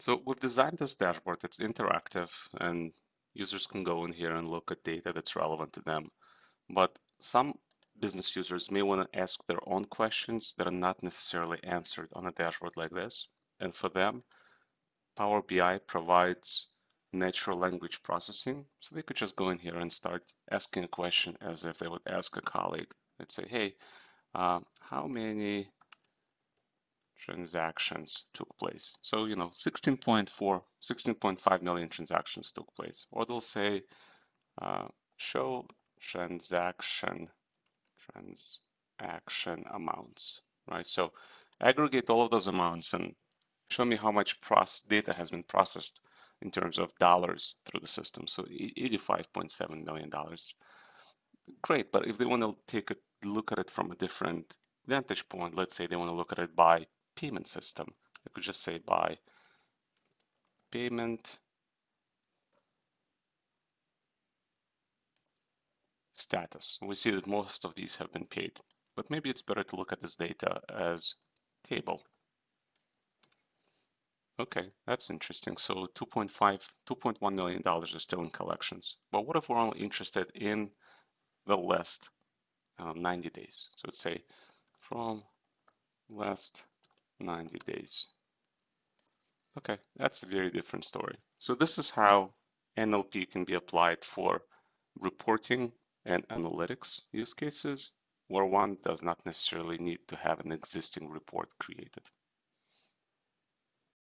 So we've designed this dashboard. It's interactive and users can go in here and look at data that's relevant to them. But some business users may want to ask their own questions that are not necessarily answered on a dashboard like this. And for them, Power BI provides natural language processing. So they could just go in here and start asking a question as if they would ask a colleague. Let's say, hey, how many transactions took place? So, 16.5 million transactions took place. Or they'll say, show transaction amounts, right? So aggregate all of those amounts and show me how much data has been processed in terms of dollars through the system. So $85.7 million. Great, but if they want to take a look at it from a different vantage point, let's say they want to look at it by payment system, I could just say by payment status. We see that most of these have been paid, but maybe it's better to look at this data as table. Okay, that's interesting. So $2.1 million is still in collections. But what if we're only interested in the last 90 days? So let's say from last 90 days. Okay, that's a very different story. So this is how NLP can be applied for reporting and analytics use cases, where one does not necessarily need to have an existing report created.